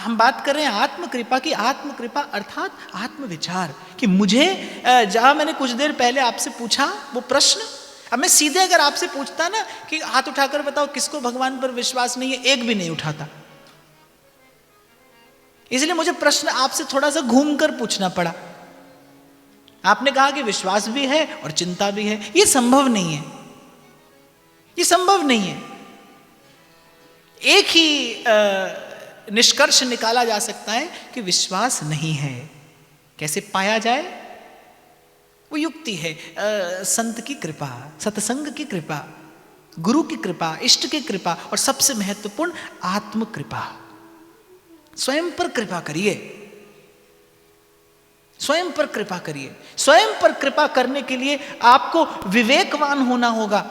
हम बात कर रहे हैं आत्म कृपा की। आत्म कृपा अर्थात आत्म विचार, कि मुझे जहां मैंने कुछ देर पहले आपसे पूछा वो प्रश्न, अब मैं सीधे अगर आपसे पूछता ना कि हाथ उठाकर बताओ किसको भगवान पर विश्वास नहीं है, एक भी नहीं उठाता। इसलिए मुझे प्रश्न आपसे थोड़ा सा घूम कर पूछना पड़ा। आपने कहा कि विश्वास भी है और चिंता भी है। यह संभव नहीं है, यह संभव नहीं है। एक ही निष्कर्ष निकाला जा सकता है कि विश्वास नहीं है। कैसे पाया जाए? वो युक्ति है संत की कृपा, सत्संग की कृपा, गुरु की कृपा, इष्ट की कृपा, और सबसे महत्वपूर्ण आत्म कृपा। स्वयं पर कृपा करिए, स्वयं पर कृपा करिए। स्वयं पर कृपा करने के लिए आपको विवेकवान होना होगा,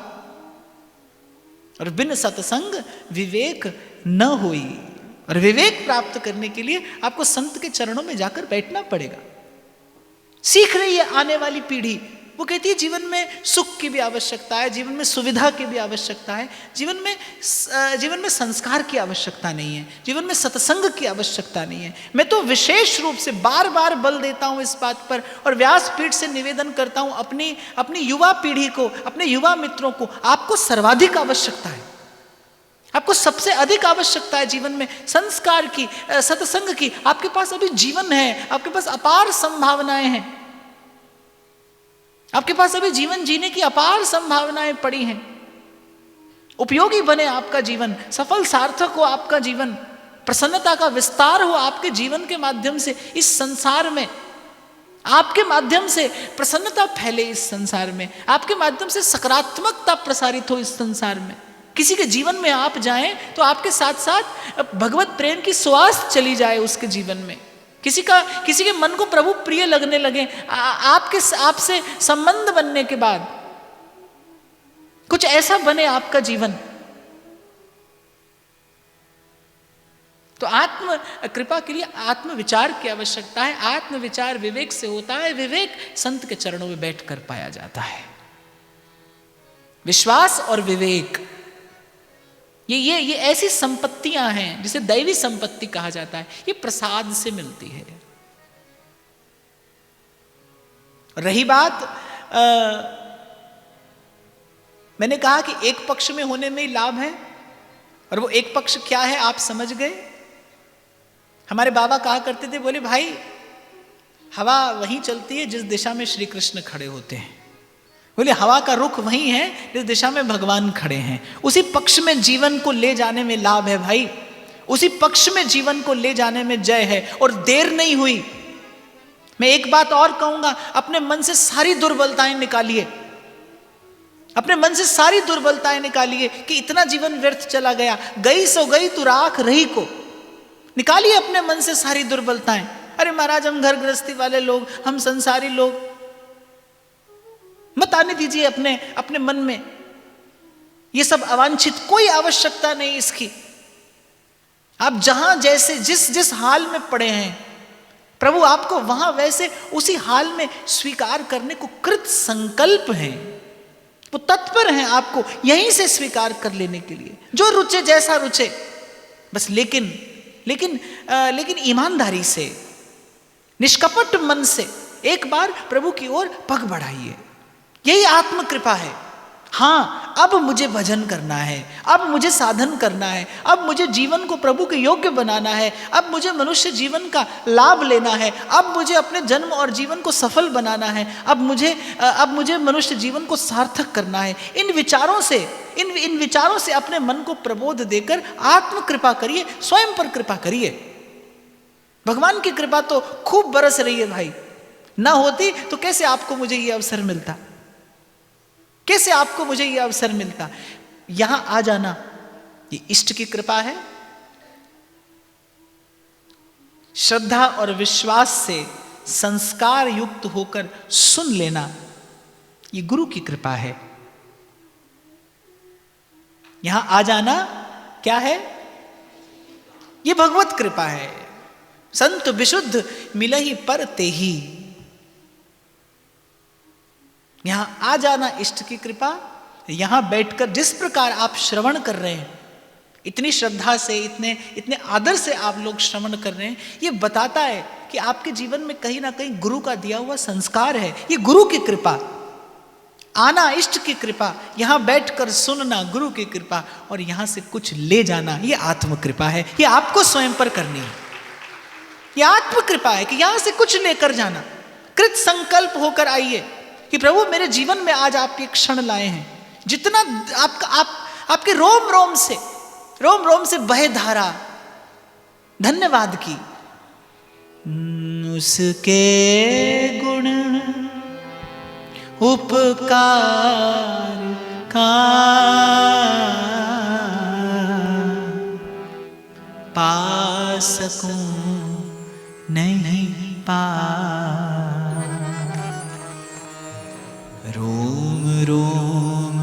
और बिन सत्संग विवेक न होई। और विवेक प्राप्त करने के लिए आपको संत के चरणों में जाकर बैठना पड़ेगा। सीख रही है आने वाली पीढ़ी, वो कहती है जीवन में सुख की भी आवश्यकता है, जीवन में सुविधा की भी आवश्यकता है, जीवन में संस्कार की आवश्यकता नहीं है, जीवन में सत्संग की आवश्यकता नहीं है। मैं तो विशेष रूप से बार बार बल देता हूं इस बात पर, और व्यासपीठ से निवेदन करता हूं अपनी युवा पीढ़ी को, अपने युवा मित्रों को, आपको सर्वाधिक आवश्यकता है, आपको सबसे अधिक आवश्यकता है जीवन में संस्कार की, सत्संग की। आपके पास अभी जीवन है, आपके पास अपार संभावनाएं हैं, आपके पास अभी जीवन जीने की अपार संभावनाएं पड़ी हैं। उपयोगी बने आपका जीवन, सफल सार्थक हो आपका जीवन, प्रसन्नता का विस्तार हो आपके जीवन के माध्यम से इस संसार में, आपके माध्यम से प्रसन्नता फैले इस संसार में, आपके माध्यम से सकारात्मकता प्रसारित हो इस संसार में। किसी के जीवन में आप जाएं तो आपके साथ साथ भगवत प्रेम की सुवास चली जाए उसके जीवन में। किसी के मन को प्रभु प्रिय लगने लगे आपसे संबंध बनने के बाद, कुछ ऐसा बने आपका जीवन। तो आत्म कृपा के लिए आत्म विचार की आवश्यकता है। आत्म विचार विवेक से होता है, विवेक संत के चरणों में बैठकर पाया जाता है। विश्वास और विवेक ये ऐसी संपत्तियां हैं जिसे दैवी संपत्ति कहा जाता है। ये प्रसाद से मिलती है। रही बात मैंने कहा कि एक पक्ष में होने में ही लाभ है, और वो एक पक्ष क्या है आप समझ गए। हमारे बाबा कहा करते थे, बोले भाई हवा वहीं चलती है जिस दिशा में श्री कृष्ण खड़े होते हैं। बोले हवा का रुख वही है जिस दिशा में भगवान खड़े हैं। उसी पक्ष में जीवन को ले जाने में लाभ है भाई, उसी पक्ष में जीवन को ले जाने में जय है। और देर नहीं हुई। मैं एक बात और कहूंगा, अपने मन से सारी दुर्बलताएं निकालिए, अपने मन से सारी दुर्बलताएं निकालिए कि इतना जीवन व्यर्थ चला गया, गई सो गई तू राख रही को। निकालिए अपने मन से सारी दुर्बलताएं। अरे महाराज हम घर गृहस्थी वाले लोग, हम संसारी लोग, मत आने दीजिए अपने मन में ये सब अवांछित। कोई आवश्यकता नहीं इसकी। आप जहां जैसे जिस हाल में पड़े हैं, प्रभु आपको वहां वैसे उसी हाल में स्वीकार करने को कृत संकल्प है। वो तत्पर हैं आपको यहीं से स्वीकार कर लेने के लिए, जो रुचे जैसा रुचे बस। लेकिन ईमानदारी से, निष्कपट मन से एक बार प्रभु की ओर पग बढ़ाइए। यही आत्म कृपा है। हाँ, अब मुझे भजन करना है, अब मुझे साधन करना है, अब मुझे जीवन को प्रभु के योग्य बनाना है, अब मुझे मनुष्य जीवन का लाभ लेना है, अब मुझे अपने जन्म और जीवन को सफल बनाना है, अब मुझे मनुष्य जीवन को सार्थक करना है। इन विचारों से अपने मन को प्रबोध देकर आत्म कृपा करिए, स्वयं पर कृपा करिए। भगवान की कृपा तो खूब बरस रही है भाई, ना होती तो कैसे आपको मुझे ये अवसर मिलता, कैसे आपको मुझे यह अवसर मिलता। यहां आ जाना ये इष्ट की कृपा है। श्रद्धा और विश्वास से संस्कार युक्त होकर सुन लेना ये गुरु की कृपा है। यहां आ जाना क्या है? ये भगवत कृपा है। संत विशुद्ध मिलहि पर तेहि। यहां आ जाना इष्ट की कृपा। यहां बैठकर जिस प्रकार आप श्रवण कर रहे हैं, इतनी श्रद्धा से, इतने इतने आदर से आप लोग श्रवण कर रहे हैं, ये बताता है कि आपके जीवन में कहीं ना कहीं गुरु का दिया हुआ संस्कार है। ये गुरु की कृपा, आना इष्ट की कृपा, यहां बैठकर सुनना गुरु की कृपा, और यहां से कुछ ले जाना ये आत्म कृपा है। ये आपको स्वयं पर करनी है। ये आत्म कृपा है कि यहां से कुछ लेकर जाना। कृत संकल्प होकर आइए कि प्रभु मेरे जीवन में आज आप ये क्षण लाए हैं, जितना आपके रोम रोम से बहे धारा धन्यवाद की। उसके गुण उपकार का पा सकूं नहीं पा, रोम रोम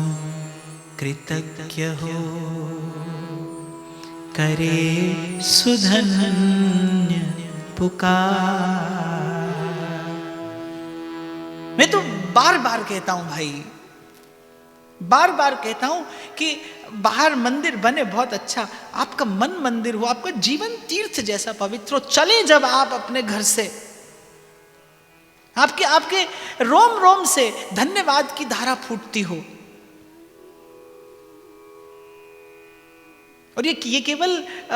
कृतज्ञ हो करे सुधन्य पुकार। मैं तो बार बार कहता हूं भाई, बार बार कहता हूं कि बाहर मंदिर बने बहुत अच्छा, आपका मन मंदिर हो, आपका जीवन तीर्थ जैसा पवित्र हो। चले जब आप अपने घर से, आपके रोम रोम से धन्यवाद की धारा फूटती हो। और ये केवल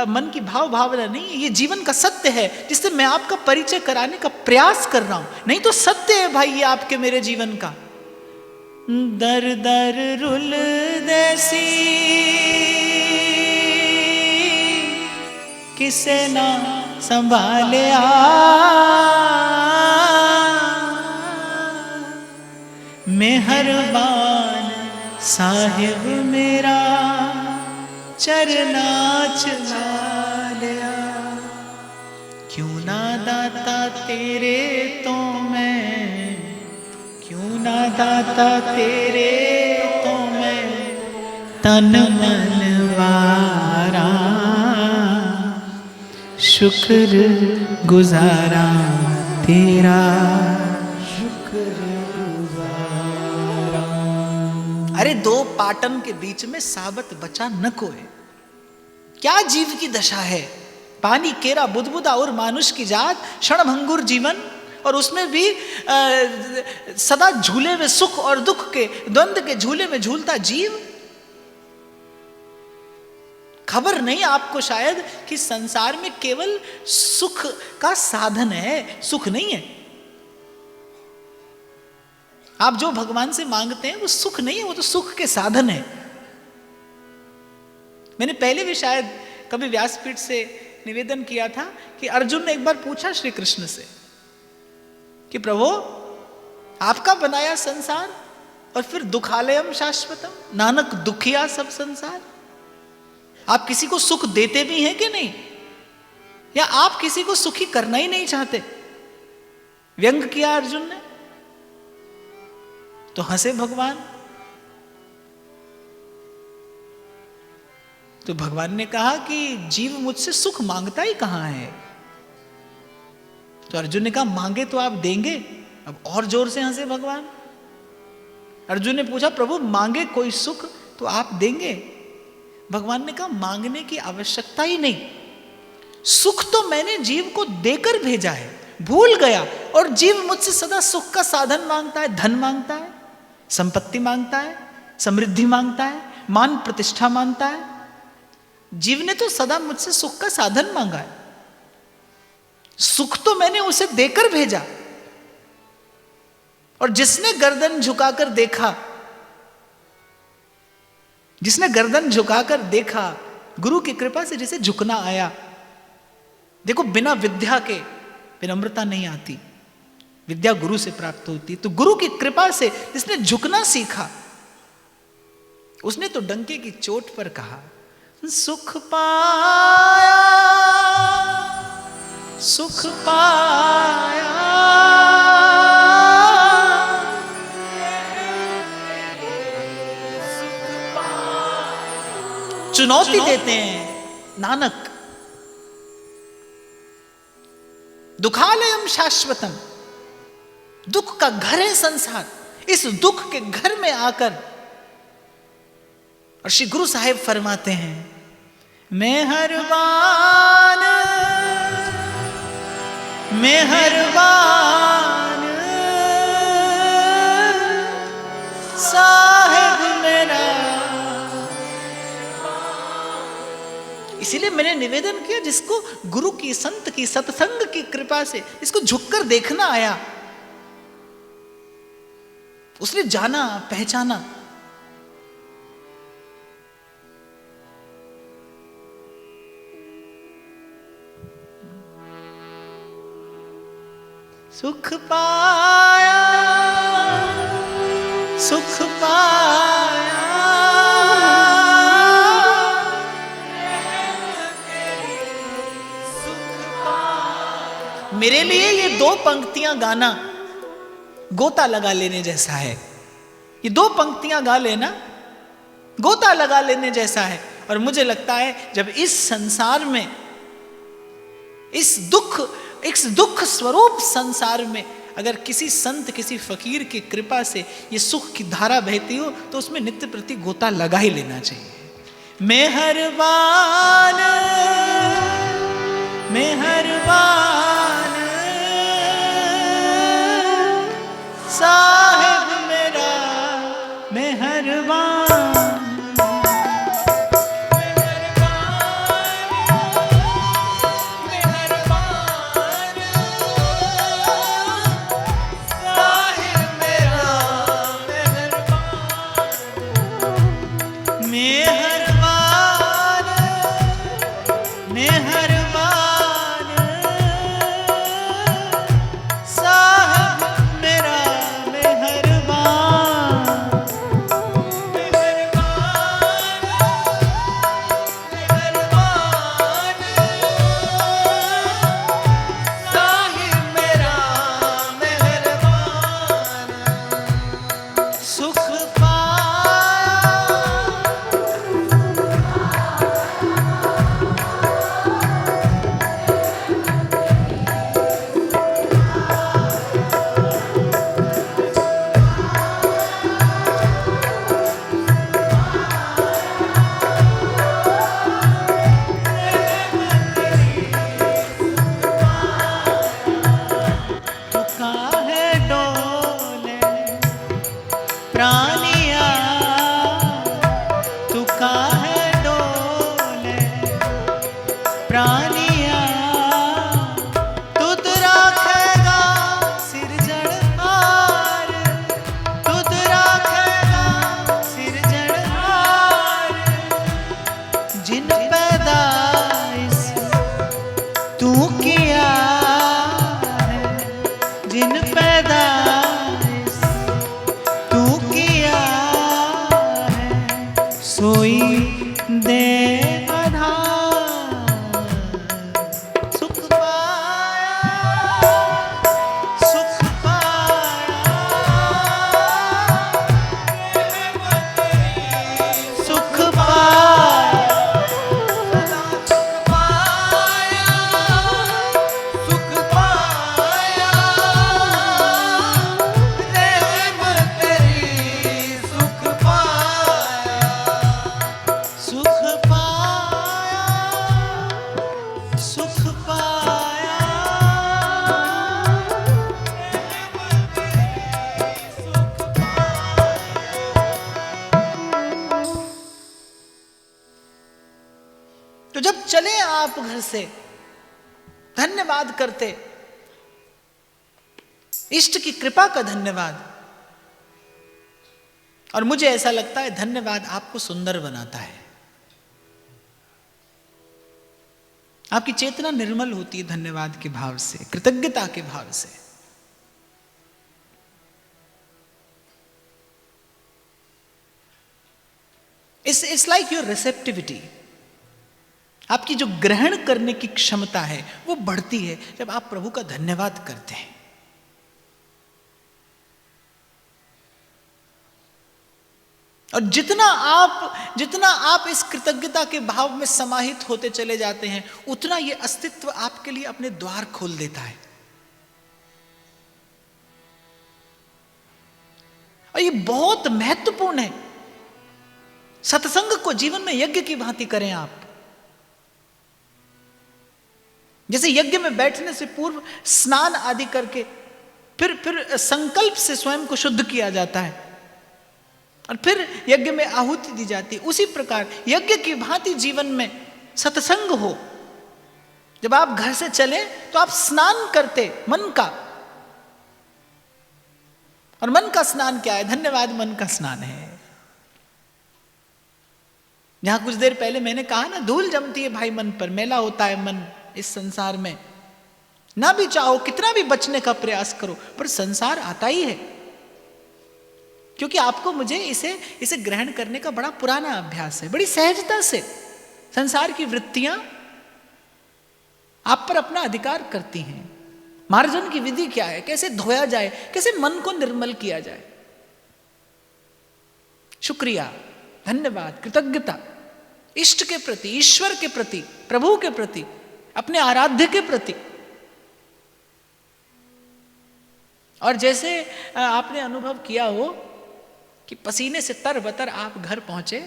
मन की भावना नहीं है, ये जीवन का सत्य है जिससे मैं आपका परिचय कराने का प्रयास कर रहा हूं। नहीं तो सत्य है भाई ये आपके मेरे जीवन का। दर दर रुल देसी किसे ना संभालिया, मेहरबान साहिब मेरा चरना चला लिया। क्यों ना दाता तेरे तो मैं, क्यों ना दाता तेरे तो मैं तन मन वारा शुक्र गुजारा तेरा, शुक्र गुजारा। अरे दो पाटन के बीच में साबत बचा न कोई। क्या जीव की दशा है, पानी केरा बुदबुदा और मानुष की जात, क्षणभंगुर जीवन, और उसमें भी सदा झूले में सुख और दुख के द्वंद्व के झूले में झूलता जीव। खबर नहीं आपको शायद कि संसार में केवल सुख का साधन है, सुख नहीं है। आप जो भगवान से मांगते हैं वो सुख नहीं है, वो तो सुख के साधन है। मैंने पहले भी शायद कभी व्यासपीठ से निवेदन किया था कि अर्जुन ने एक बार पूछा श्री कृष्ण से कि प्रभु आपका बनाया संसार और फिर दुखालयम शाश्वतम, नानक दुखिया सब संसार, आप किसी को सुख देते भी हैं कि नहीं, या आप किसी को सुखी करना ही नहीं चाहते? व्यंग किया अर्जुन ने। तो हंसे भगवान। तो भगवान ने कहा कि जीव मुझसे सुख मांगता ही कहां है। तो अर्जुन ने कहा मांगे तो आप देंगे। अब और जोर से हंसे भगवान। अर्जुन ने पूछा प्रभु मांगे कोई सुख तो आप देंगे? भगवान ने कहा मांगने की आवश्यकता ही नहीं, सुख तो मैंने जीव को देकर भेजा है, भूल गया। और जीव मुझसे सदा सुख का साधन मांगता है, धन मांगता है, संपत्ति मांगता है, समृद्धि मांगता है, मान प्रतिष्ठा मांगता है। जीव ने तो सदा मुझसे सुख का साधन मांगा है, सुख तो मैंने उसे देकर भेजा। और जिसने गर्दन झुकाकर देखा, जिसने गर्दन झुकाकर देखा, गुरु की कृपा से जिसे झुकना आया। देखो बिना विद्या के विनम्रता नहीं आती, विद्या गुरु से प्राप्त होती। तो गुरु की कृपा से जिसने झुकना सीखा, उसने तो डंके की चोट पर कहा सुख पाया, सुख पाया। चुनौती देते हैं नानक, दुखालयम शाश्वतम, दुख का घर है संसार। इस दुख के घर में आकर, और श्री गुरु साहिब फरमाते हैं मेहरबान मेहरबान साहिब मेरा। इसीलिए मैंने निवेदन किया, जिसको गुरु की, संत की, सत्संग की कृपा से इसको झुककर देखना आया, उसने जाना, पहचाना। सुख पाया, सुख पाया, मेरे लिए ये दो पंक्तियां गाना गोता लगा लेने जैसा है। ये दो पंक्तियां गा लेना गोता लगा लेने जैसा है। और मुझे लगता है जब इस संसार में, इस दुख स्वरूप संसार में अगर किसी संत, किसी फकीर की कृपा से ये सुख की धारा बहती हो, तो उसमें नित्य प्रति गोता लगा ही लेना चाहिए। मेहरबान मेहरबान साहिब मेरा मेहरबान। चले आप घर से धन्यवाद करते, इष्ट की कृपा का धन्यवाद। और मुझे ऐसा लगता है धन्यवाद आपको सुंदर बनाता है, आपकी चेतना निर्मल होती है धन्यवाद के भाव से, कृतज्ञता के भाव से। इट्स लाइक योर रिसेप्टिविटी, आपकी जो ग्रहण करने की क्षमता है वो बढ़ती है जब आप प्रभु का धन्यवाद करते हैं। और जितना आप इस कृतज्ञता के भाव में समाहित होते चले जाते हैं, उतना ये अस्तित्व आपके लिए अपने द्वार खोल देता है। और ये बहुत महत्वपूर्ण है। सत्संग को जीवन में यज्ञ की भांति करें आप। जैसे यज्ञ में बैठने से पूर्व स्नान आदि करके फिर संकल्प से स्वयं को शुद्ध किया जाता है और फिर यज्ञ में आहुति दी जाती है, उसी प्रकार यज्ञ की भांति जीवन में सत्संग हो। जब आप घर से चले तो आप स्नान करते मन का, और मन का स्नान क्या है? धन्यवाद, मन का स्नान है। जहां कुछ देर पहले मैंने कहा ना, धूल जमती है भाई मन पर, मैला होता है मन इस संसार में। ना भी चाहो कितना भी बचने का प्रयास करो, पर संसार आता ही है, क्योंकि आपको मुझे इसे ग्रहण करने का बड़ा पुराना अभ्यास है। बड़ी सहजता से संसार की वृत्तियां आप पर अपना अधिकार करती हैं। मार्जन की विधि क्या है? कैसे धोया जाए, कैसे मन को निर्मल किया जाए। शुक्रिया, धन्यवाद, कृतज्ञता, इष्ट के प्रति, ईश्वर के प्रति, प्रभु के प्रति, अपने आराध्य के प्रति। और जैसे आपने अनुभव किया हो कि पसीने से तरबतर आप घर पहुंचे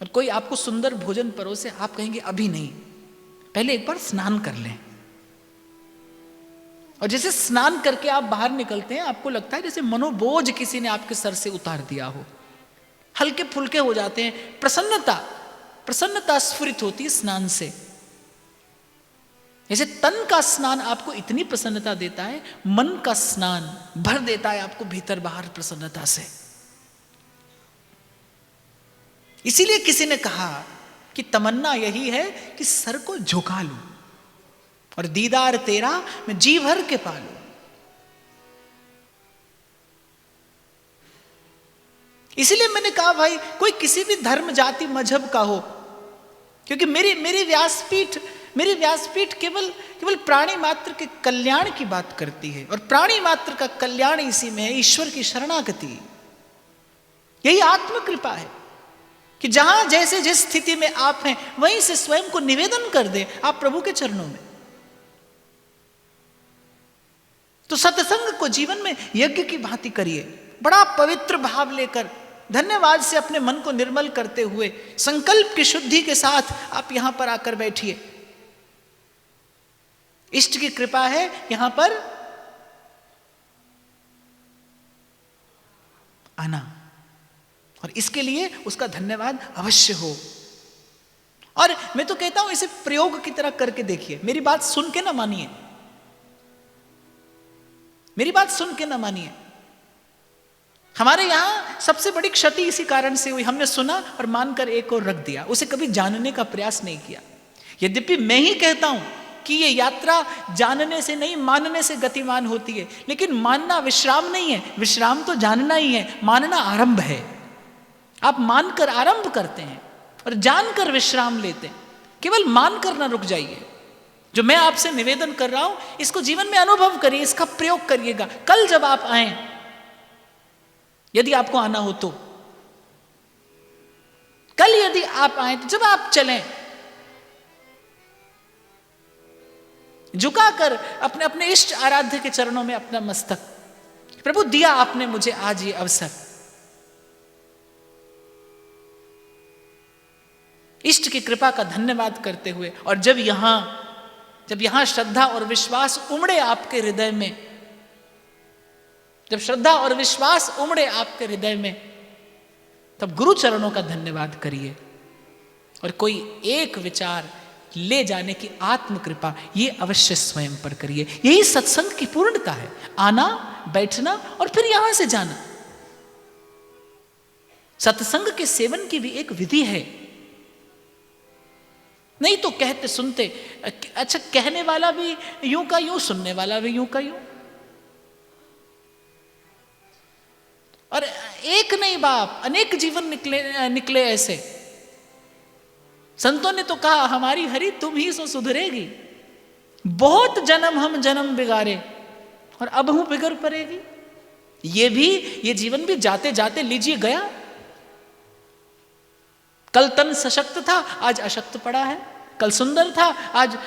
और कोई आपको सुंदर भोजन परोसे, आप कहेंगे अभी नहीं, पहले एक बार स्नान कर लें। और जैसे स्नान करके आप बाहर निकलते हैं, आपको लगता है जैसे मनोबोझ किसी ने आपके सर से उतार दिया हो, हल्के फुल्के हो जाते हैं, प्रसन्नता स्फुरित होती है स्नान से। जैसे तन का स्नान आपको इतनी प्रसन्नता देता है, मन का स्नान भर देता है आपको भीतर बाहर प्रसन्नता से। इसीलिए किसी ने कहा कि तमन्ना यही है कि सर को झुका लूं और दीदार तेरा मैं जी भर के पालूं। इसीलिए मैंने कहा भाई, कोई किसी भी धर्म, जाति, मजहब का हो, क्योंकि मेरी व्यासपीठ केवल प्राणी मात्र के कल्याण की बात करती है, और प्राणी मात्र का कल्याण इसी में है, ईश्वर की शरणागति। यही आत्म कृपा है कि जहां जैसे जिस स्थिति में आप हैं, वहीं से स्वयं को निवेदन कर दें आप प्रभु के चरणों में। तो सत्संग को जीवन में यज्ञ की भांति करिए, बड़ा पवित्र भाव लेकर, धन्यवाद से अपने मन को निर्मल करते हुए, संकल्प की शुद्धि के साथ आप यहां पर आकर बैठिए। इष्ट की कृपा है यहां पर आना, और इसके लिए उसका धन्यवाद अवश्य हो। और मैं तो कहता हूं इसे प्रयोग की तरह करके देखिए। मेरी बात सुन के ना मानिए, मेरी बात सुन के ना मानिए। हमारे यहां सबसे बड़ी क्षति इसी कारण से हुई, हमने सुना और मानकर एक और रख दिया, उसे कभी जानने का प्रयास नहीं किया। यद्यपि मैं ही कहता हूं कि ये यात्रा जानने से नहीं, मानने से गतिमान होती है, लेकिन मानना विश्राम नहीं है, विश्राम तो जानना ही है, मानना आरंभ है। आप मानकर आरंभ करते हैं और जानकर विश्राम लेते हैं। केवल मानकर ना रुक जाइए। जो मैं आपसे निवेदन कर रहा हूं, इसको जीवन में अनुभव करिए, इसका प्रयोग करिएगा। कल जब आप आए, यदि आपको आना हो तो, कल यदि आप आए तो जब आप चलें, झुकाकर अपने अपने इष्ट आराध्य के चरणों में अपना मस्तक, प्रभु दिया आपने मुझे आज ये अवसर, इष्ट की कृपा का धन्यवाद करते हुए। और जब यहां श्रद्धा और विश्वास उमड़े आपके हृदय में, जब श्रद्धा और विश्वास उमड़े आपके हृदय में, तब गुरु चरणों का धन्यवाद करिए और कोई एक विचार ले जाने की आत्म कृपा ये अवश्य स्वयं पर करिए। यही सत्संग की पूर्णता है, आना, बैठना और फिर यहां से जाना। सत्संग के सेवन की भी एक विधि है। नहीं तो कहते सुनते, अच्छा कहने वाला भी यूं का यूं, सुनने वाला भी यूं का यूं। और एक नहीं बाप, अनेक जीवन निकले ऐसे। संतों ने तो कहा, हमारी हरि तुम ही सो सुधरेगी, बहुत जन्म हम जन्म बिगाड़े और अब हूं बिगड़ पड़ेगी। ये जीवन भी जाते जाते लीजिए गया। कल तन सशक्त था, आज अशक्त पड़ा है। कल सुंदर था, आज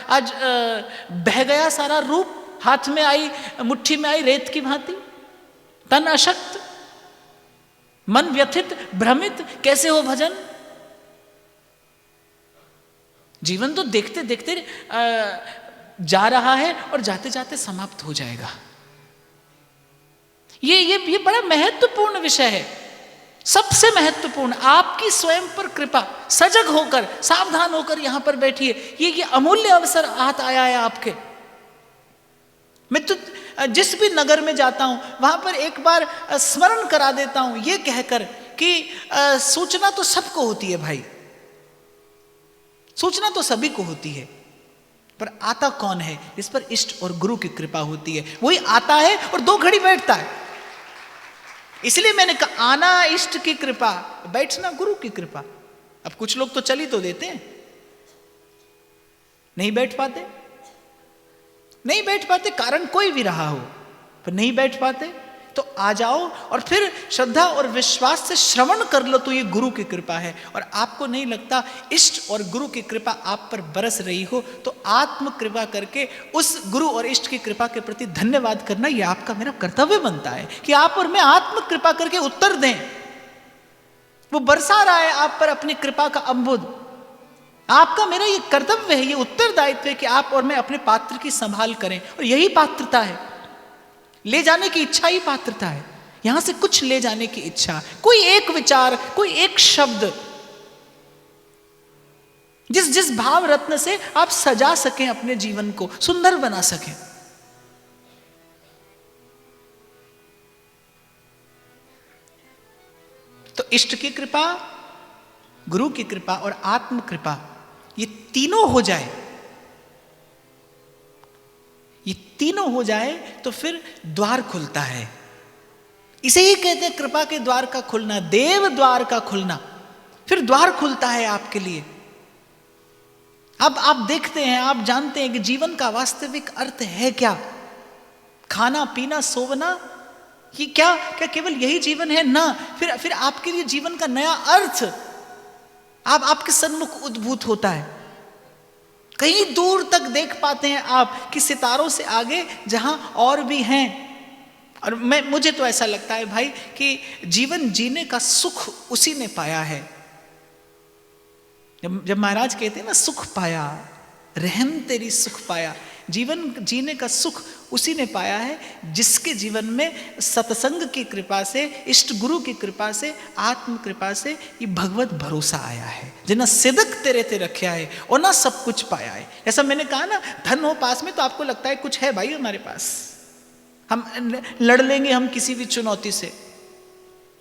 बह गया सारा रूप, हाथ में आई, मुट्ठी में आई रेत की भांति। तन अशक्त, मन व्यथित, भ्रमित, कैसे हो भजन। जीवन तो देखते देखते जा रहा है और जाते जाते समाप्त हो जाएगा। ये बड़ा महत्वपूर्ण विषय है, सबसे महत्वपूर्ण। आपकी स्वयं पर कृपा, सजग होकर, सावधान होकर यहां पर बैठिए। ये अमूल्य अवसर हाथ आया है आपके। मैं तो जिस भी नगर में जाता हूं वहां पर एक बार स्मरण करा देता हूं ये कहकर कि सूचना तो सबको होती है भाई, सूचना तो सभी को होती है, पर आता कौन है? इस पर इष्ट और गुरु की कृपा होती है। वही आता है और 2 घड़ी बैठता है। इसलिए मैंने कहा आना इष्ट की कृपा, बैठना गुरु की कृपा। अब कुछ लोग तो चली तो देते हैं, नहीं बैठ पाते, नहीं बैठ पाते, कारण कोई भी रहा हो, पर नहीं बैठ पाते। तो आ जाओ और फिर श्रद्धा और विश्वास से श्रवण कर लो, तो ये गुरु की कृपा है। और आपको नहीं लगता इष्ट और गुरु की कृपा आप पर बरस रही हो, तो आत्म कृपा करके उस गुरु और इष्ट की कृपा के प्रति धन्यवाद करना ये आपका मेरा कर्तव्य बनता है कि आप और मैं आत्म कृपा करके उत्तर दें। वो बरसा रहा है आप पर अपनी कृपा का अम्बुद। आपका मेरा ये कर्तव्य है, ये उत्तरदायित्व है कि आप और मैं अपने पात्र की संभाल करें। और यही पात्रता है, ले जाने की इच्छा ही पात्रता है। यहां से कुछ ले जाने की इच्छा, कोई एक विचार, कोई एक शब्द, जिस भाव रत्न से आप सजा सकें अपने जीवन को, सुंदर बना सकें। तो इष्ट की कृपा, गुरु की कृपा और आत्म कृपा, ये तीनों हो जाए, ये तीनों हो जाए तो फिर द्वार खुलता है। इसे ही कहते हैं कृपा के द्वार का खुलना, देव द्वार का खुलना। फिर द्वार खुलता है आपके लिए। अब आप देखते हैं, आप जानते हैं कि जीवन का वास्तविक अर्थ है क्या? खाना पीना सोना, ये क्या केवल यही जीवन है? ना, फिर आपके लिए जीवन का नया अर्थ आपके सन्मुख उद्भूत होता है। कहीं दूर तक देख पाते हैं आप कि सितारों से आगे जहां और भी हैं। और मुझे तो ऐसा लगता है भाई कि जीवन जीने का सुख उसी ने पाया है। जब महाराज कहते हैं ना, सुख पाया, रहम तेरी सुख पाया, जीवन जीने का सुख उसी ने पाया है जिसके जीवन में सत्संग की कृपा से, इष्ट गुरु की कृपा से, आत्म कृपा से ये भगवत भरोसा आया है। जिन्हें सिदक तेरे ते रखा है और ना सब कुछ पाया है। ऐसा मैंने कहा ना, धन हो पास में तो आपको लगता है कुछ है भाई हमारे पास, हम लड़ लेंगे हम किसी भी चुनौती से।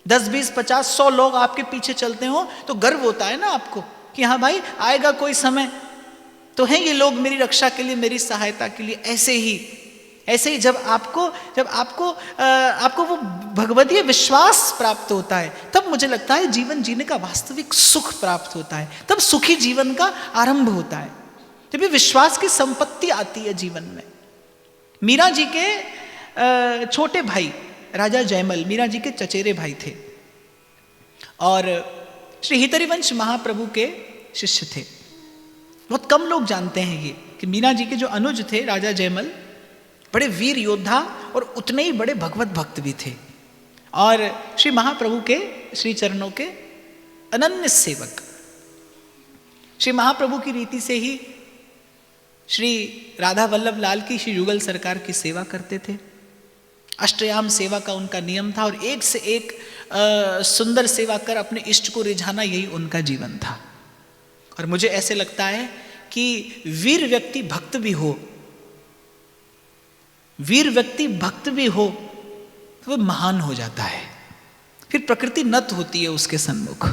10, 20, 50, 100 लोग आपके पीछे चलते हो तो गर्व होता है ना आपको कि हाँ भाई आएगा कोई समय तो हैं ये लोग मेरी रक्षा के लिए, मेरी सहायता के लिए। ऐसे ही जब आपको वो भगवतीय विश्वास प्राप्त होता है, तब मुझे लगता है जीवन जीने का वास्तविक सुख प्राप्त होता है, तब सुखी जीवन का आरंभ होता है, जब ये विश्वास की संपत्ति आती है जीवन में। मीरा जी के छोटे भाई राजा जयमल मीरा जी के चचेरे भाई थे और श्री हितरिवंश महाप्रभु के शिष्य थे। बहुत कम लोग जानते हैं ये कि मीरा जी के जो अनुज थे राजा जयमल बड़े वीर योद्धा और उतने ही बड़े भगवत भक्त भी थे और श्री महाप्रभु के श्री चरणों के अनन्य सेवक। श्री महाप्रभु की रीति से ही श्री राधा वल्लभ लाल की श्री युगल सरकार की सेवा करते थे। अष्टयाम सेवा का उनका नियम था और एक से एक सुंदर सेवा कर अपने इष्ट को रिझाना, यही उनका जीवन था। और मुझे ऐसे लगता है कि वीर व्यक्ति भक्त भी हो, वीर व्यक्ति भक्त भी हो तो वह महान हो जाता है, फिर प्रकृति नत होती है उसके सन्मुख।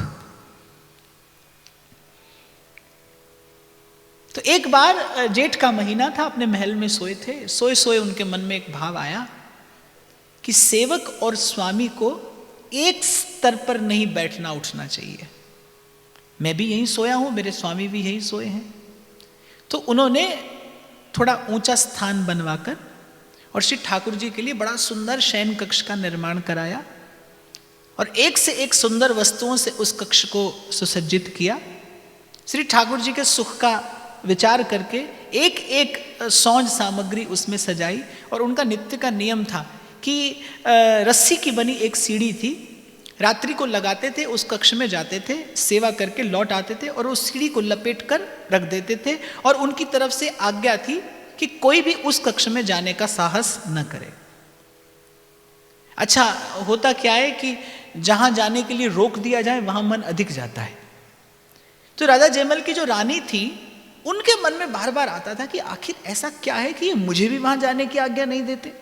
तो एक बार जेठ का महीना था, अपने महल में सोए थे। सोए सोए उनके मन में एक भाव आया कि सेवक और स्वामी को एक स्तर पर नहीं बैठना उठना चाहिए। मैं भी यहीं सोया हूं, मेरे स्वामी भी यहीं सोए हैं। तो उन्होंने थोड़ा ऊंचा स्थान बनवाकर और श्री ठाकुर जी के लिए बड़ा सुंदर शयन कक्ष का निर्माण कराया और एक से एक सुंदर वस्तुओं से उस कक्ष को सुसज्जित किया। श्री ठाकुर जी के सुख का विचार करके एक एक सौंज सामग्री उसमें सजाई और उनका नित्य का नियम था कि रस्सी की बनी एक सीढ़ी थी, रात्रि को लगाते थे, उस कक्ष में जाते थे, सेवा करके लौट आते थे और उस सीढ़ी को लपेट कर रख देते थे और उनकी तरफ से आज्ञा थी कि कोई भी उस कक्ष में जाने का साहस न करे। अच्छा, होता क्या है कि जहां जाने के लिए रोक दिया जाए वहां मन अधिक जाता है। तो राजा जयमल की जो रानी थी, उनके मन में बार बार आता था कि आखिर ऐसा क्या है कि ये मुझे भी वहां जाने की आज्ञा नहीं देते।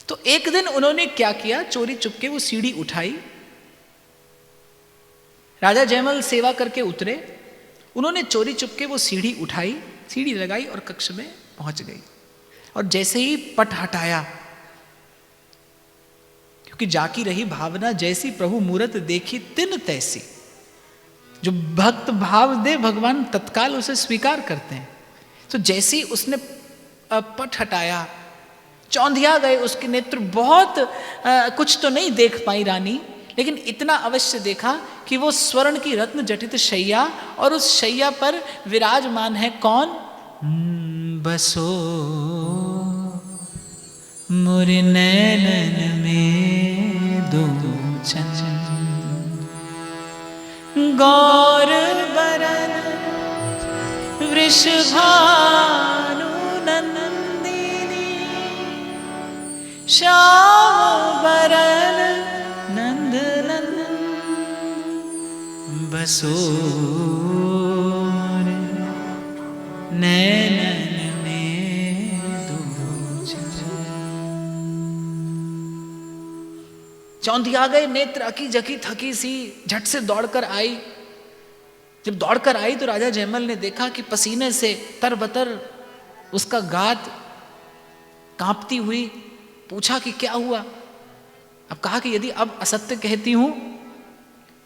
तो एक दिन उन्होंने क्या किया, चोरी चुपके वो सीढ़ी उठाई। राजा जयमल सेवा करके उतरे, उन्होंने चोरी चुपके वो सीढ़ी उठाई, सीढ़ी लगाई और कक्ष में पहुंच गई। और जैसे ही पट हटाया, क्योंकि जाकी रही भावना जैसी, प्रभु मूरत देखी तिन तैसी। जो भक्त भाव दे भगवान तत्काल उसे स्वीकार करते हैं। तो जैसे ही उसने पट हटाया, चौंधिया गए उसके नेत्र। बहुत कुछ तो नहीं देख पाई रानी, लेकिन इतना अवश्य देखा कि वो स्वर्ण की रत्न जटित शैया, और उस शैया पर विराजमान है कौन? बसो मुरि नैनन में दो चंचल, गौर बरन वृषभानु नंदिनी, श्याम बरन नंद नंदन, बसो नैनन में दो चंचल। चौंधिया गए नेत्र, अकी जकी थकी सी, झट से दौड़कर आई। जब दौड़कर आई तो राजा जयमल ने देखा कि पसीने से तरबतर उसका गात कांपती हुई। पूछा कि क्या हुआ? अब कहा कि यदि अब असत्य कहती हूं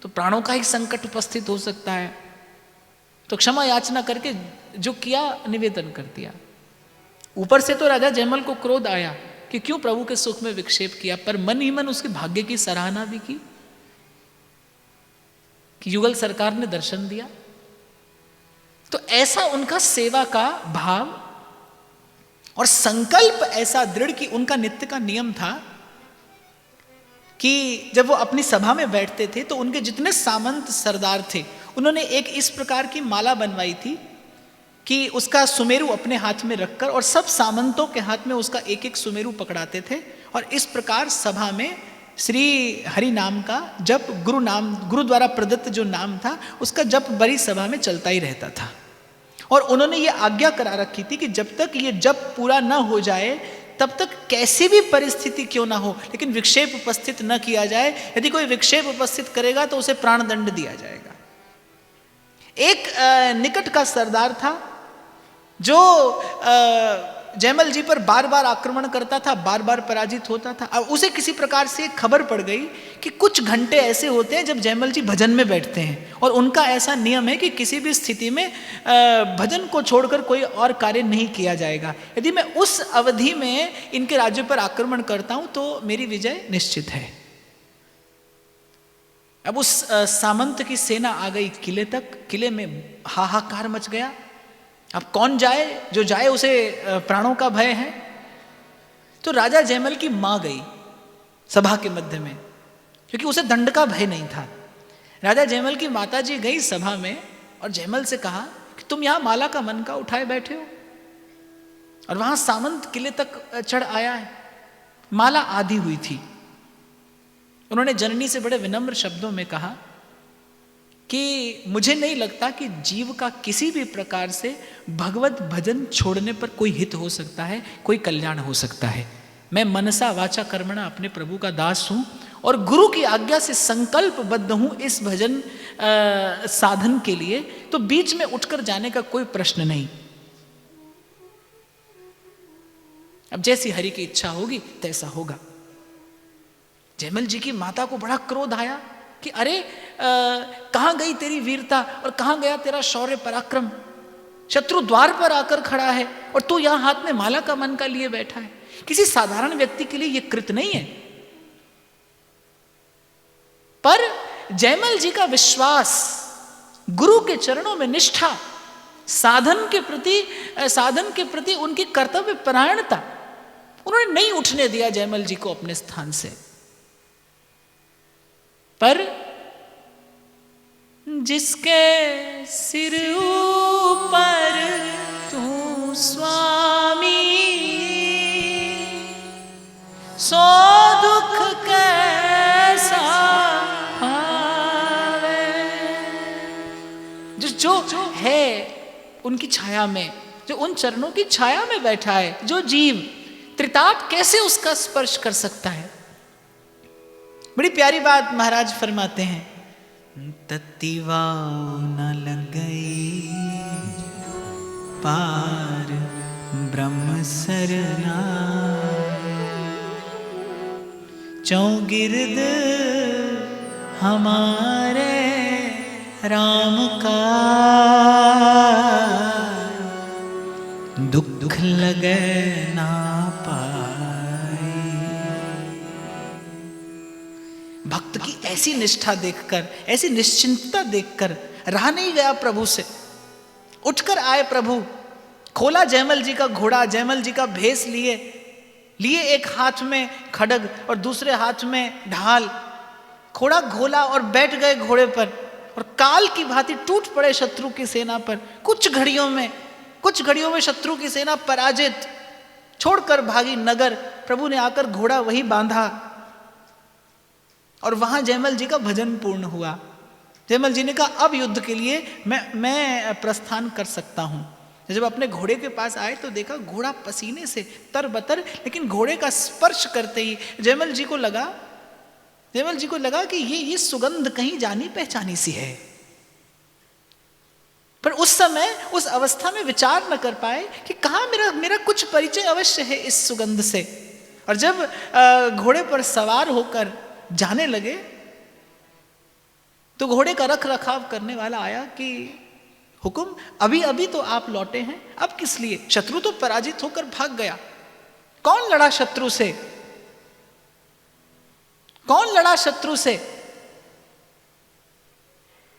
तो प्राणों का ही संकट उपस्थित हो सकता है। तो क्षमा याचना करके जो किया निवेदन कर दिया। ऊपर से तो राजा जयमल को क्रोध आया कि क्यों प्रभु के सुख में विक्षेप किया, पर मन ही मन उसके भाग्य की सराहना भी की कि युगल सरकार ने दर्शन दिया। तो ऐसा उनका सेवा का भाव और संकल्प ऐसा दृढ़ कि उनका नित्य का नियम था कि जब वो अपनी सभा में बैठते थे तो उनके जितने सामंत सरदार थे, उन्होंने एक इस प्रकार की माला बनवाई थी कि उसका सुमेरु अपने हाथ में रखकर और सब सामंतों के हाथ में उसका एक एक सुमेरु पकड़ाते थे। और इस प्रकार सभा में श्री हरि नाम का जप, गुरु द्वारा प्रदत्त जो नाम था उसका जप बड़ी सभा में चलता ही रहता था। और उन्होंने ये आज्ञा करा रखी थी कि जब तक ये जप पूरा न हो जाए तब तक कैसी भी परिस्थिति क्यों ना हो, लेकिन विक्षेप उपस्थित न किया जाए। यदि कोई विक्षेप उपस्थित करेगा तो उसे प्राण दंड दिया जाएगा। एक निकट का सरदार था जो जयमल जी पर बार बार आक्रमण करता था, बार बार पराजित होता था। अब उसे किसी प्रकार से खबर पड़ गई कि कुछ घंटे ऐसे होते हैं जब जयमल जी भजन में बैठते हैं और उनका ऐसा नियम है कि किसी भी स्थिति में भजन को छोड़कर कोई और कार्य नहीं किया जाएगा। यदि मैं उस अवधि में इनके राज्य पर आक्रमण करता हूं तो मेरी विजय निश्चित है। अब उस सामंत की सेना आ गई किले तक। किले में हाहाकार मच गया। अब कौन जाए? जो जाए उसे प्राणों का भय है। तो राजा जयमल की मां गई सभा के मध्य में, क्योंकि उसे दंड का भय नहीं था। राजा जयमल की माता जी गई सभा में और जयमल से कहा कि तुम यहां माला का मन का उठाए बैठे हो और वहां सामंत किले तक चढ़ आया है। माला आधी हुई थी। उन्होंने जननी से बड़े विनम्र शब्दों में कहा कि मुझे नहीं लगता कि जीव का किसी भी प्रकार से भगवत भजन छोड़ने पर कोई हित हो सकता है, कोई कल्याण हो सकता है। मैं मनसा वाचा कर्मणा अपने प्रभु का दास हूं और गुरु की आज्ञा से संकल्पबद्ध हूं इस भजन साधन के लिए, तो बीच में उठकर जाने का कोई प्रश्न नहीं। अब जैसी हरि की इच्छा होगी तैसा होगा। जयमल जी की माता को बड़ा क्रोध आया कि अरे कहां गई तेरी वीरता और कहां गया तेरा शौर्य पराक्रम? शत्रु द्वार पर आकर खड़ा है और तू यहां हाथ में माला का मन का लिए बैठा है। किसी साधारण व्यक्ति के लिए यह कृत नहीं है। पर जयमल जी का विश्वास, गुरु के चरणों में निष्ठा, साधन के प्रति उनकी कर्तव्य परायणता, उन्होंने नहीं उठने दिया जयमल जी को अपने स्थान से। पर जिसके सिर ऊपर तू स्वामी, सो दुख कैसा आवे। जो है उनकी छाया में, जो उन चरणों की छाया में बैठा है, जो जीव त्रिताप कैसे उसका स्पर्श कर सकता है। बड़ी प्यारी बात महाराज फरमाते हैं, तत्तिवाओ न लग गई पार ब्रह्म सरना, चौगिर्द हमारे राम का, दुख लगे ना पाए। भक्त की ऐसी निष्ठा देखकर, ऐसी निश्चिंतता देखकर रहा नहीं गया प्रभु से। उठकर आए प्रभु, खोला जयमल जी का घोड़ा, जयमल जी का भेष लिए एक हाथ में खड्ग और दूसरे हाथ में ढाल, घोड़ा घोला और बैठ गए घोड़े पर, और काल की भांति टूट पड़े शत्रु की सेना पर। कुछ घड़ियों में शत्रु की सेना पराजित, छोड़कर भागी नगर। प्रभु ने आकर घोड़ा वहीं बांधा और वहां जयमल जी का भजन पूर्ण हुआ। जयमल जी ने कहा अब युद्ध के लिए मैं प्रस्थान कर सकता हूं। जब अपने घोड़े के पास आए तो देखा घोड़ा पसीने से तरबतर, लेकिन घोड़े का स्पर्श करते ही जयमल जी को लगा कि ये सुगंध कहीं जानी पहचानी सी है। पर उस समय, उस अवस्था में विचार न कर पाए कि कहाँ मेरा कुछ परिचय अवश्य है इस सुगंध से। और जब घोड़े पर सवार होकर जाने लगे तो घोड़े का रख रखाव करने वाला आया कि हुकुम, अभी तो आप लौटे हैं, अब किस लिए? शत्रु तो पराजित होकर भाग गया। कौन लड़ा शत्रु से?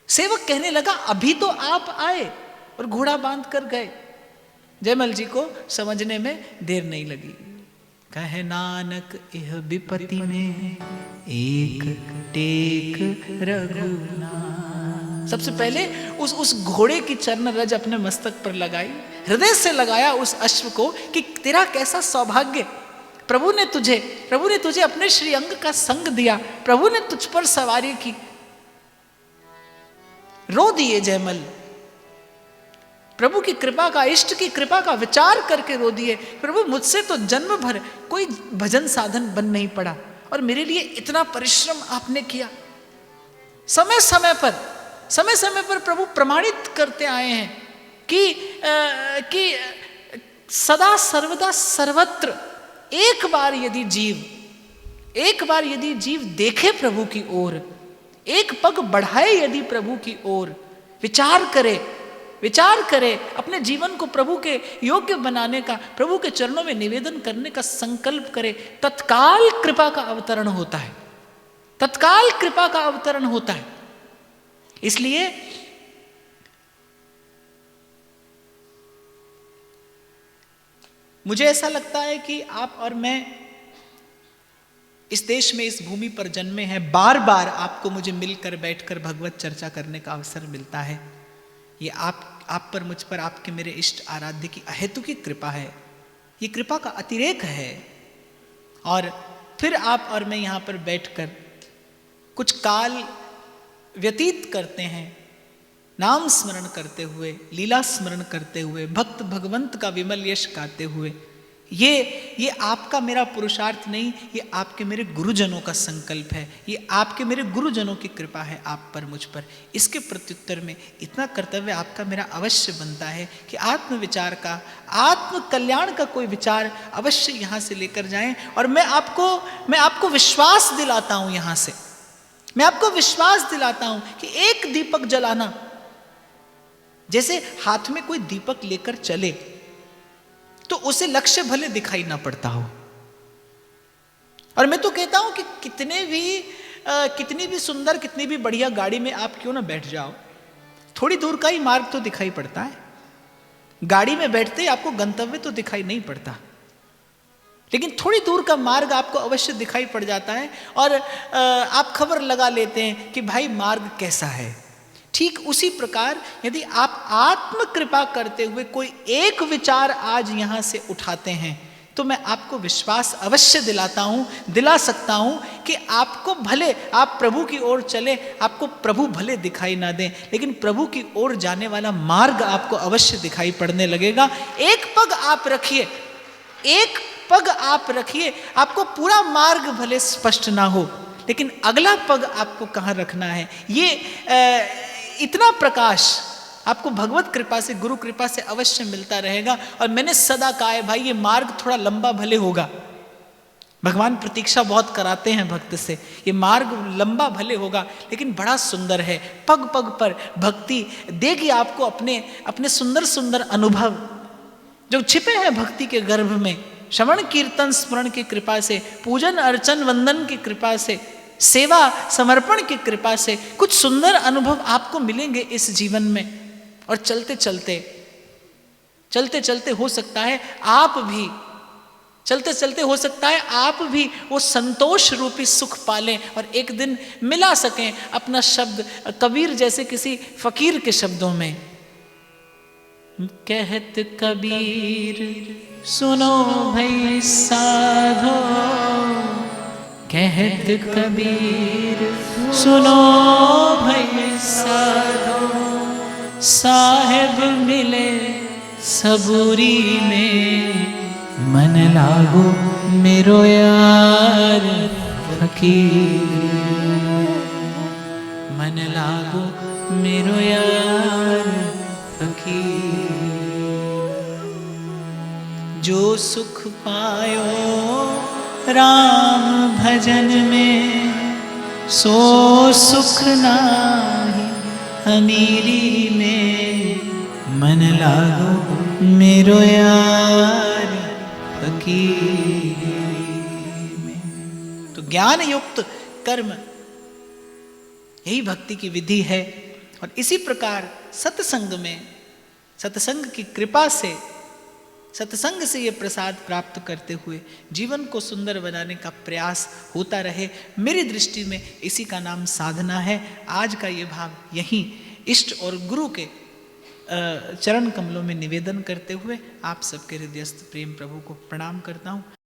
सेवक कहने लगा अभी तो आप आए और घोड़ा बांध कर गए। जयमल जी को समझने में देर नहीं लगी। कहे नानक यह विपत्ति में एक टेक रघुनाथ। सबसे पहले उस घोड़े की चरण रज अपने मस्तक पर लगाई, हृदय से लगाया उस अश्व को कि तेरा कैसा सौभाग्य, प्रभु ने तुझे अपने श्री अंग का संग दिया, प्रभु ने तुझ पर सवारी की। रो दिए जयमल, प्रभु की कृपा का, इष्ट की कृपा का विचार करके रो दिए। प्रभु मुझसे तो जन्म भर कोई भजन साधन बन नहीं पड़ा और मेरे लिए इतना परिश्रम आपने किया। समय समय पर प्रभु प्रमाणित करते आए हैं कि सदा सर्वदा सर्वत्र एक बार यदि जीव देखे प्रभु की ओर, एक पग बढ़ाए यदि प्रभु की ओर, विचार करे, अपने जीवन को प्रभु के योग्य बनाने का, प्रभु के चरणों में निवेदन करने का संकल्प करे, तत्काल कृपा का अवतरण होता है। इसलिए मुझे ऐसा लगता है कि आप और मैं इस देश में, इस भूमि पर जन्मे हैं, बार बार आपको मुझे मिलकर बैठकर भगवत चर्चा करने का अवसर मिलता है। ये आप पर, मुझ पर, आपके मेरे इष्ट आराध्य की अहेतुकी कृपा है। ये कृपा का अतिरेक है। और फिर आप और मैं यहाँ पर बैठकर कुछ काल व्यतीत करते हैं, नाम स्मरण करते हुए, लीला स्मरण करते हुए, भक्त भगवंत का विमल यश गाते हुए। ये आपका मेरा पुरुषार्थ नहीं, ये आपके मेरे गुरुजनों का संकल्प है, ये आपके मेरे गुरुजनों की कृपा है आप पर, मुझ पर। इसके प्रत्युत्तर में इतना कर्तव्य आपका मेरा अवश्य बनता है कि आत्मविचार का, आत्म कल्याण का कोई विचार अवश्य यहाँ से लेकर जाएं। और मैं आपको विश्वास दिलाता हूँ, यहाँ से मैं आपको विश्वास दिलाता हूँ कि एक दीपक जलाना, जैसे हाथ में कोई दीपक लेकर चले तो उसे लक्ष्य भले दिखाई ना पड़ता हो। और मैं तो कहता हूं कि कितनी भी सुंदर, कितनी भी बढ़िया गाड़ी में आप क्यों ना बैठ जाओ, थोड़ी दूर का ही मार्ग तो दिखाई पड़ता है। गाड़ी में बैठते ही आपको गंतव्य तो दिखाई नहीं पड़ता, लेकिन थोड़ी दूर का मार्ग आपको अवश्य दिखाई पड़ जाता है। और आप खबर लगा लेते हैं कि भाई मार्ग कैसा है, ठीक उसी प्रकार यदि आप आत्म कृपा करते हुए कोई एक विचार आज यहां से उठाते हैं, तो मैं आपको विश्वास अवश्य दिला सकता हूं कि आपको भले आप प्रभु की ओर चले, आपको प्रभु भले दिखाई ना दें, लेकिन प्रभु की ओर जाने वाला मार्ग आपको अवश्य दिखाई पड़ने लगेगा। एक पग आप रखिए, आपको पूरा मार्ग भले स्पष्ट ना हो, लेकिन अगला पग आपको कहां रखना है, ये इतना प्रकाश आपको भगवत कृपा से, गुरु कृपा से अवश्य मिलता रहेगा। और मैंने सदा कहा है भाई, ये मार्ग थोड़ा लंबा भले होगा, भगवान प्रतीक्षा बहुत कराते हैं भक्त से, ये मार्ग लंबा भले होगा लेकिन बड़ा सुंदर है। पग पग पर भक्ति देगी आपको अपने सुंदर सुंदर अनुभव जो छिपे हैं भक्ति के गर्भ में। श्रवण कीर्तन स्मरण की कृपा से, पूजन अर्चन वंदन की कृपा से, सेवा समर्पण की कृपा से कुछ सुंदर अनुभव आपको मिलेंगे इस जीवन में। और चलते चलते हो सकता है आप भी वो संतोष रूपी सुख पालें और एक दिन मिला सकें अपना शब्द कबीर जैसे किसी फकीर के शब्दों में। कहत कबीर सुनो भई साधो, कहत कबीर सुनो भई साधो, साहेब मिले सबूरी में, मन लागो मेरो यार फकीर, मन लागो मेरो यार फकीर। जो सुख पायो राम भजन में, सो सुख नाही अमीरी में, मन लागो मेरो यार फकीर में। तो ज्ञान युक्त कर्म यही भक्ति की विधि है। और इसी प्रकार सत्संग की कृपा से, सत्संग से ये प्रसाद प्राप्त करते हुए जीवन को सुंदर बनाने का प्रयास होता रहे। मेरी दृष्टि में इसी का नाम साधना है। आज का ये भाव यहीं इष्ट और गुरु के चरण कमलों में निवेदन करते हुए आप सबके हृदयस्थ प्रेम प्रभु को प्रणाम करता हूँ।